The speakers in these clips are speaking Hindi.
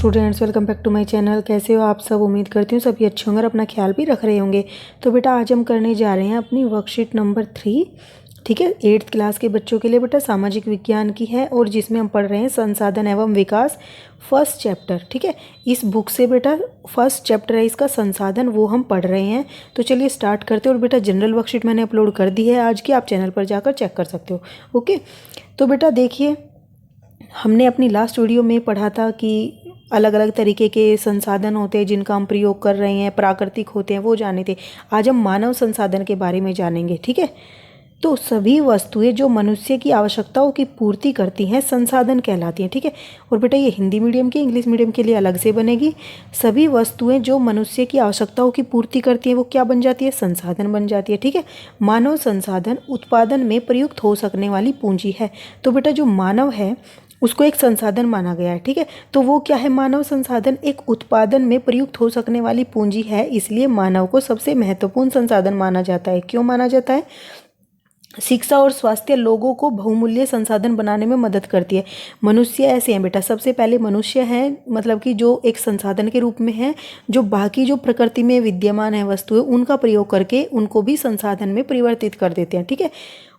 Students, welcome back to my channel. कैसे हो आप सब? उम्मीद करती हूँ सभी अच्छे होंगे और अपना ख्याल भी रख रहे होंगे। तो बेटा आज हम करने जा रहे हैं अपनी वर्कशीट नंबर 3, ठीक है, 8th क्लास के बच्चों के लिए बेटा सामाजिक विज्ञान की है और जिसमें हम पढ़ रहे हैं संसाधन एवं विकास फर्स्ट चैप्टर। ठीक है, इस बुक से बेटा फर्स्ट चैप्टर है इसका संसाधन, वो हम पढ़ रहे हैं। तो चलिए स्टार्ट करते हैं। और बेटा जनरल वर्कशीट मैंने अपलोड कर दी है आज की, आप चैनल पर जाकर चेक कर सकते हो। ओके, तो बेटा देखिए, हमने अपनी लास्ट वीडियो में पढ़ा था कि अलग अलग तरीके के संसाधन होते हैं जिनका हम प्रयोग कर रहे हैं, प्राकृतिक होते हैं, वो जाने थे। आज हम मानव संसाधन के बारे में जानेंगे। ठीक है, तो सभी वस्तुएं जो मनुष्य की आवश्यकताओं की पूर्ति करती हैं संसाधन कहलाती हैं। ठीक है, और बेटा ये हिंदी मीडियम की, इंग्लिश मीडियम के लिए अलग से बनेगी। सभी वस्तुएं जो मनुष्य की आवश्यकताओं की पूर्ति करती हैं वो क्या बन जाती है? संसाधन बन जाती है। ठीक है, मानव संसाधन उत्पादन में प्रयुक्त हो सकने वाली पूंजी है। तो बेटा जो मानव है उसको एक संसाधन माना गया है। ठीक है, तो वो क्या है? मानव संसाधन एक उत्पादन में प्रयुक्त हो सकने वाली पूंजी है, इसलिए मानव को सबसे महत्वपूर्ण संसाधन माना जाता है। क्यों माना जाता है? शिक्षा और स्वास्थ्य लोगों को बहुमूल्य संसाधन बनाने में मदद करती है। मनुष्य ऐसे हैं बेटा, सबसे पहले मनुष्य हैं, मतलब कि जो एक संसाधन के रूप में है, जो बाकी जो प्रकृति में विद्यमान है वस्तुएं उनका प्रयोग करके उनको भी संसाधन में परिवर्तित कर देते हैं। ठीक है,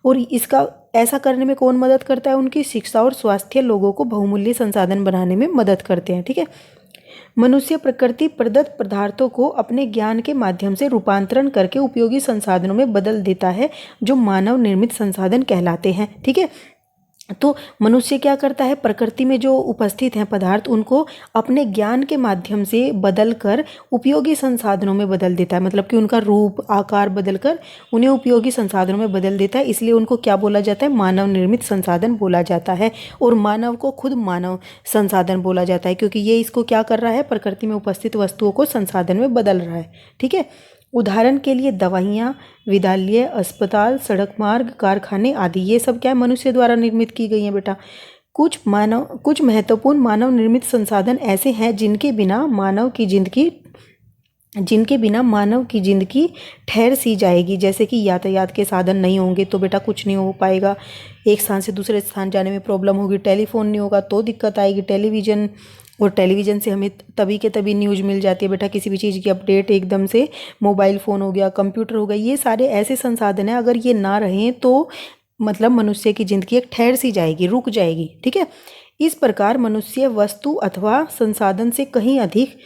और इसका ऐसा करने में कौन मदद करता है? उनकी शिक्षा और स्वास्थ्य लोगों को बहुमूल्य संसाधन बनाने में मदद करते हैं। ठीक है, मनुष्य प्रकृति प्रदत्त पदार्थों को अपने ज्ञान के माध्यम से रूपांतरण करके उपयोगी संसाधनों में बदल देता है, जो मानव निर्मित संसाधन कहलाते हैं। ठीक है, तो मनुष्य क्या करता है? प्रकृति में जो उपस्थित हैं पदार्थ उनको अपने ज्ञान के माध्यम से बदलकर उपयोगी संसाधनों में बदल देता है, मतलब कि उनका रूप आकार बदलकर उन्हें उपयोगी संसाधनों में बदल देता है। इसलिए उनको क्या बोला जाता है? मानव निर्मित संसाधन बोला जाता है। और मानव को खुद मानव संसाधन बोला जाता है, क्योंकि ये इसको क्या कर रहा है? प्रकृति में उपस्थित वस्तुओं को संसाधन में बदल रहा है। ठीक है, उदाहरण के लिए दवाइयाँ, विद्यालय, अस्पताल, सड़क मार्ग, कारखाने आदि, ये सब क्या है? मनुष्य द्वारा निर्मित की गई हैं बेटा। कुछ महत्वपूर्ण मानव निर्मित संसाधन ऐसे हैं जिनके बिना मानव की जिंदगी ठहर सी जाएगी। जैसे कि यातायात के साधन नहीं होंगे तो बेटा कुछ नहीं हो पाएगा, एक स्थान से दूसरे स्थान जाने में प्रॉब्लम होगी। टेलीफोन नहीं होगा तो दिक्कत आएगी। टेलीविज़न, और टेलीविज़न से हमें तभी के तभी न्यूज़ मिल जाती है बेटा, किसी भी चीज़ की अपडेट एकदम से। मोबाइल फ़ोन हो गया, कंप्यूटर हो गया, ये सारे ऐसे संसाधन हैं, अगर ये ना रहें तो मतलब मनुष्य की ज़िंदगी एक ठहर सी जाएगी, रुक जाएगी। ठीक है, इस प्रकार मनुष्य वस्तु अथवा संसाधन से कहीं अधिक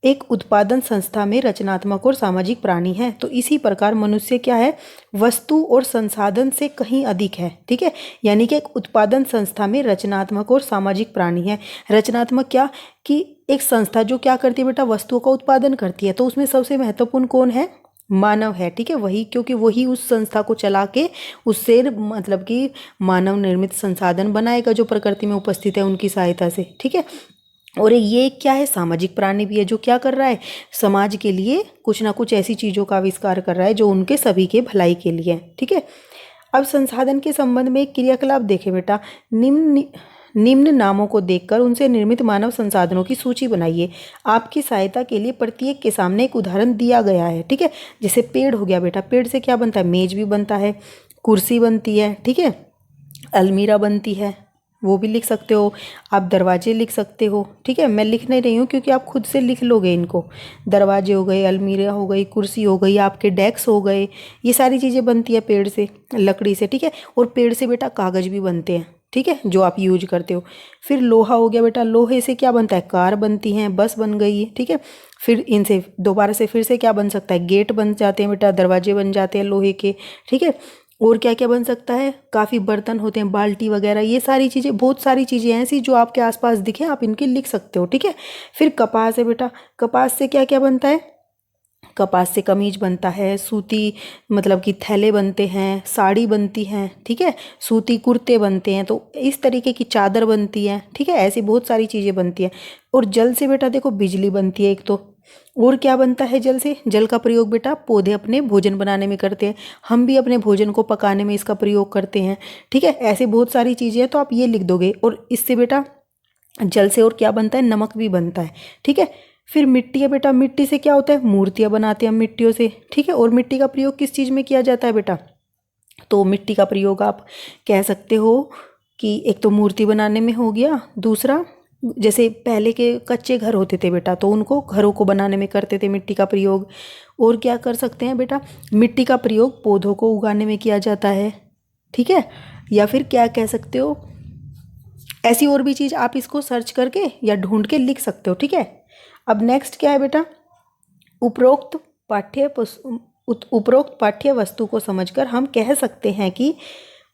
एक उत्पादन संस्था में रचनात्मक और सामाजिक प्राणी है। तो इसी प्रकार मनुष्य क्या है? वस्तु और संसाधन से कहीं अधिक है। ठीक है, यानी कि एक उत्पादन संस्था में रचनात्मक और सामाजिक प्राणी है। रचनात्मक क्या? कि एक संस्था जो क्या करती है बेटा? वस्तुओं का उत्पादन करती है, तो उसमें सबसे महत्वपूर्ण कौन है? मानव है। ठीक है, वही, क्योंकि वही उस संस्था को चला के उससे मतलब कि मानव निर्मित संसाधन बनाएगा जो प्रकृति में उपस्थित है उनकी सहायता से। ठीक है, और ये क्या है? सामाजिक प्राणी भी है, जो क्या कर रहा है? समाज के लिए कुछ ना कुछ ऐसी चीज़ों का आविष्कार कर रहा है जो उनके सभी के भलाई के लिए है। ठीक है, अब संसाधन के संबंध में एक क्रियाकलाप देखें बेटा। निम्न नामों को देखकर उनसे निर्मित मानव संसाधनों की सूची बनाइए। आपकी सहायता के लिए प्रत्येक के सामने एक उदाहरण दिया गया है। ठीक है, जैसे पेड़ हो गया बेटा, पेड़ से क्या बनता है? मेज भी बनता है, कुर्सी बनती है, ठीक है, अलमीरा बनती है, वो भी लिख सकते हो आप। दरवाजे लिख सकते हो। ठीक है, मैं लिख नहीं रही हूँ क्योंकि आप खुद से लिख लोगे इनको। दरवाजे हो गए, अलमीरा हो गई, कुर्सी हो गई, आपके डेस्क हो गए, ये सारी चीज़ें बनती है पेड़ से, लकड़ी से। ठीक है, और पेड़ से बेटा कागज़ भी बनते हैं, ठीक है, जो आप यूज करते हो। फिर लोहा हो गया बेटा, लोहे से क्या बनता है? कार बनती हैं, बस बन गई। ठीक है, फिर इनसे दोबारा से फिर से क्या बन सकता है? गेट बन जाते हैं बेटा, दरवाजे बन जाते हैं लोहे के। ठीक है, और क्या क्या बन सकता है? काफ़ी बर्तन होते हैं, बाल्टी वगैरह, ये सारी चीज़ें, बहुत सारी चीज़ें ऐसी जो आपके आसपास दिखे आप इनके लिख सकते हो। ठीक है, फिर कपास है बेटा, कपास से क्या क्या बनता है? कपास से कमीज बनता है, सूती मतलब कि थैले बनते हैं, साड़ी बनती हैं, ठीक है, सूती कुर्ते बनते हैं, तो इस तरीके की चादर बनती है। ठीक है, ऐसी बहुत सारी चीज़ें बनती हैं। और जल से बेटा देखो बिजली बनती है एक तो, और क्या बनता है जल से? जल का प्रयोग बेटा पौधे अपने भोजन बनाने में करते हैं, हम भी अपने भोजन को पकाने में इसका प्रयोग करते हैं। ठीक है, ऐसे बहुत सारी चीज़ें हैं, तो आप ये लिख दोगे। और इससे बेटा जल से और क्या बनता है? नमक भी बनता है। ठीक है, फिर मिट्टी है बेटा, मिट्टी से क्या होता है? मूर्तियाँ बनाते हैं हम मिट्टियों से। ठीक है, और मिट्टी का प्रयोग किस चीज़ में किया जाता है बेटा? तो मिट्टी का प्रयोग आप कह सकते हो कि एक तो मूर्ति बनाने में हो गया, दूसरा जैसे पहले के कच्चे घर होते थे बेटा, तो उनको घरों को बनाने में करते थे मिट्टी का प्रयोग। और क्या कर सकते हैं बेटा, मिट्टी का प्रयोग पौधों को उगाने में किया जाता है, ठीक है। या फिर क्या कह सकते हो, ऐसी और भी चीज़ आप इसको सर्च करके या ढूंढ के लिख सकते हो, ठीक है। अब नेक्स्ट क्या है बेटा, उपरोक्त पाठ्य वस्तु को समझकर हम कह सकते हैं कि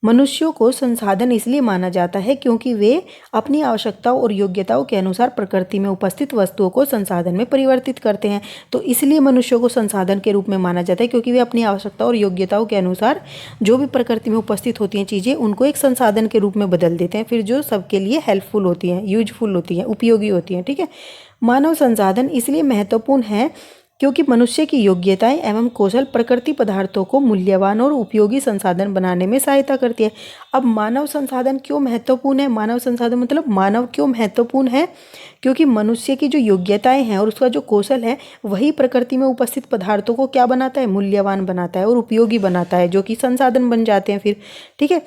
मनुष्यों को संसाधन इसलिए माना जाता है क्योंकि वे अपनी आवश्यकताओं और योग्यताओं के अनुसार प्रकृति में उपस्थित वस्तुओं को संसाधन में परिवर्तित करते हैं। तो इसलिए मनुष्यों को संसाधन के रूप में माना जाता है क्योंकि वे अपनी आवश्यकताओं और योग्यताओं के अनुसार जो भी प्रकृति में उपस्थित होती हैं चीज़ें, उनको एक संसाधन के रूप में बदल देते हैं, फिर जो सबके लिए हेल्पफुल होती हैं, यूजफुल होती हैं, उपयोगी होती हैं, ठीक है। मानव संसाधन इसलिए महत्वपूर्ण है क्योंकि मनुष्य की योग्यताएं एवं कौशल प्रकृति पदार्थों को मूल्यवान और उपयोगी संसाधन बनाने में सहायता करती है। अब मानव संसाधन क्यों महत्वपूर्ण है, मानव संसाधन मतलब मानव क्यों महत्वपूर्ण है, क्योंकि मनुष्य की जो योग्यताएं हैं और उसका जो कौशल है वही प्रकृति में उपस्थित पदार्थों को क्या बनाता है, मूल्यवान बनाता है और उपयोगी बनाता है, जो कि संसाधन बन जाते हैं फिर, ठीक है।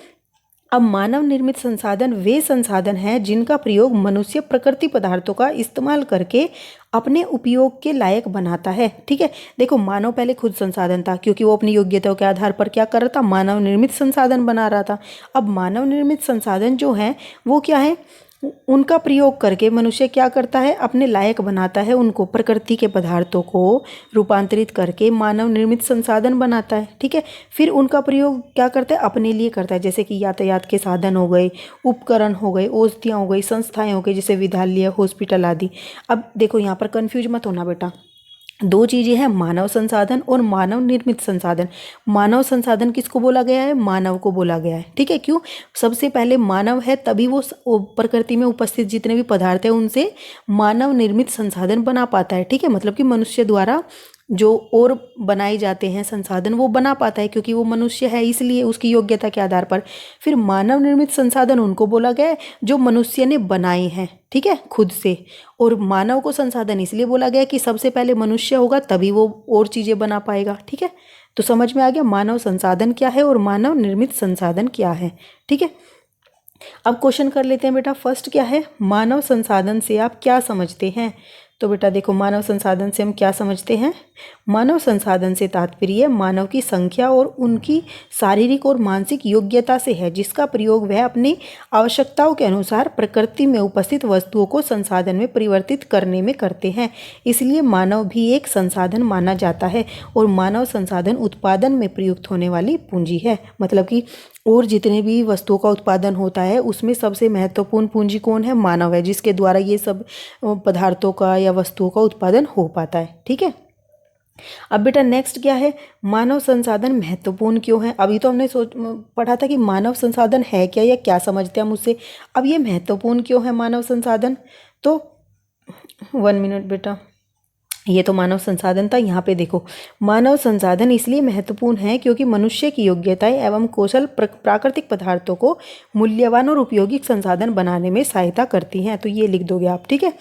अब मानव निर्मित संसाधन वे संसाधन हैं जिनका प्रयोग मनुष्य प्रकृति पदार्थों का इस्तेमाल करके अपने उपयोग के लायक बनाता है, ठीक है। देखो, मानव पहले खुद संसाधन था क्योंकि वो अपनी योग्यताओं के आधार पर क्या कर रहा था, मानव निर्मित संसाधन बना रहा था। अब मानव निर्मित संसाधन जो हैं वो क्या है, उनका प्रयोग करके मनुष्य क्या करता है, अपने लायक बनाता है उनको, प्रकृति के पदार्थों को रूपांतरित करके मानव निर्मित संसाधन बनाता है, ठीक है। फिर उनका प्रयोग क्या करता है, अपने लिए करता है, जैसे कि यातायात के साधन हो गए, उपकरण हो गए, औषधियाँ हो गई, संस्थाएं हो गई, जैसे विद्यालय, हॉस्पिटल आदि। अब देखो यहाँ पर कन्फ्यूज मत होना बेटा, दो चीज़ें हैं, मानव संसाधन और मानव निर्मित संसाधन। मानव संसाधन किसको बोला गया है, मानव को बोला गया है, ठीक है। क्यों, सबसे पहले मानव है तभी वो प्रकृति में उपस्थित जितने भी पदार्थ हैं उनसे मानव निर्मित संसाधन बना पाता है, ठीक है। मतलब कि मनुष्य द्वारा जो और बनाए जाते हैं संसाधन वो बना पाता है क्योंकि वो मनुष्य है, इसलिए उसकी योग्यता के आधार पर। फिर मानव निर्मित संसाधन उनको बोला गया है जो मनुष्य ने बनाए हैं, ठीक है, खुद से। और मानव को संसाधन इसलिए बोला गया कि सबसे पहले मनुष्य होगा तभी वो और चीज़ें बना पाएगा, ठीक है। तो समझ में आ गया मानव संसाधन क्या है और मानव निर्मित संसाधन क्या है, ठीक है। अब क्वेश्चन कर लेते हैं बेटा। फर्स्ट क्या है, मानव संसाधन से आप क्या समझते हैं। तो बेटा देखो, मानव संसाधन से हम क्या समझते हैं, मानव संसाधन से तात्पर्य मानव की संख्या और उनकी शारीरिक और मानसिक योग्यता से है जिसका प्रयोग वह अपनी आवश्यकताओं के अनुसार प्रकृति में उपस्थित वस्तुओं को संसाधन में परिवर्तित करने में करते हैं। इसलिए मानव भी एक संसाधन माना जाता है और मानव संसाधन उत्पादन में प्रयुक्त होने वाली पूंजी है। मतलब कि और जितने भी वस्तुओं का उत्पादन होता है उसमें सबसे महत्वपूर्ण पूंजी कौन है, मानव है, जिसके द्वारा ये सब पदार्थों का या वस्तुओं का उत्पादन हो पाता है, ठीक है। अब बेटा नेक्स्ट क्या है, मानव संसाधन महत्वपूर्ण क्यों है। अभी तो हमने पढ़ा था कि मानव संसाधन है क्या या क्या समझते हैं हम उससे, अब ये महत्वपूर्ण क्यों है मानव संसाधन। तो 1 मिनट बेटा, ये तो मानव संसाधन था, यहाँ पे देखो, मानव संसाधन इसलिए महत्वपूर्ण है क्योंकि मनुष्य की योग्यताएं एवं कौशल प्राकृतिक पदार्थों को मूल्यवान और उपयोगी संसाधन बनाने में सहायता करती हैं। तो ये लिख दोगे आप, ठीक है।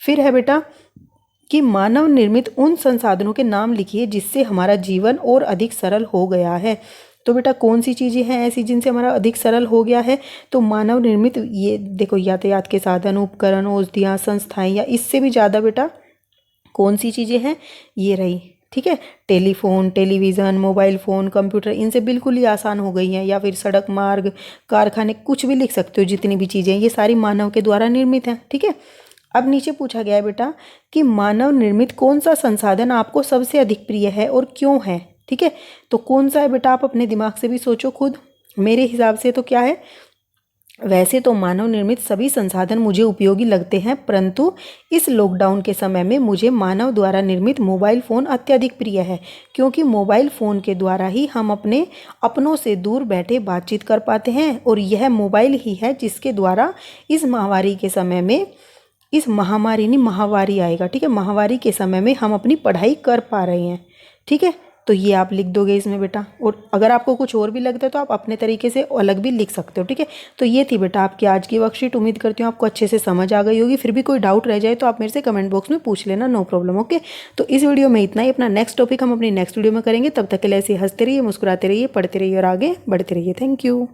फिर है बेटा कि मानव निर्मित उन संसाधनों के नाम लिखिए जिससे हमारा जीवन और अधिक सरल हो गया है। तो बेटा कौन सी चीज़ें हैं ऐसी जिनसे हमारा अधिक सरल हो गया है, तो मानव निर्मित ये देखो, यातायात के साधन, उपकरण, औषधियाँ, संस्थाएं, या इससे भी ज़्यादा बेटा कौन सी चीज़ें हैं, ये रही, ठीक है। Telephone, television, mobile phone, computer, इनसे बिल्कुल ही आसान हो गई हैं। या फिर सड़क मार्ग, कारखाने, कुछ भी लिख सकते हो, जितनी भी चीज़ें ये सारी मानव के द्वारा निर्मित हैं, ठीक है। अब नीचे पूछा गया है बेटा कि मानव निर्मित कौन सा संसाधन आपको सबसे अधिक प्रिय है और क्यों है, ठीक है। तो कौन सा है बेटा, आप अपने दिमाग से भी सोचो खुद। मेरे हिसाब से तो क्या है, वैसे तो मानव निर्मित सभी संसाधन मुझे उपयोगी लगते हैं, परंतु इस लॉकडाउन के समय में मुझे मानव द्वारा निर्मित मोबाइल फ़ोन अत्यधिक प्रिय है क्योंकि मोबाइल फ़ोन के द्वारा ही हम अपने अपनों से दूर बैठे बातचीत कर पाते हैं और यह मोबाइल ही है जिसके द्वारा इस महामारी के समय में, इस महामारी नहीं महावारी आएगा, ठीक है, महावारी के समय में हम अपनी पढ़ाई कर पा रहे हैं, ठीक है। तो ये आप लिख दोगे इसमें बेटा, और अगर आपको कुछ और भी लगता है तो आप अपने तरीके से अलग भी लिख सकते हो, ठीक है। तो ये थी बेटा आपकी आज की वर्कशीट। उम्मीद करती हूँ आपको अच्छे से समझ आ गई होगी। फिर भी कोई डाउट रह जाए तो आप मेरे से कमेंट बॉक्स में पूछ लेना, नो प्रॉब्लम, ओके। तो इस वीडियो में इतना ही। अपना नेक्स्ट टॉपिक हम अपनी नेक्स्ट वीडियो में करेंगे। तब तक के लिए ऐसे हंसते रहिए, मुस्कुराते रहिए, पढ़ते रहिए और आगे बढ़ते रहिए। Thank you.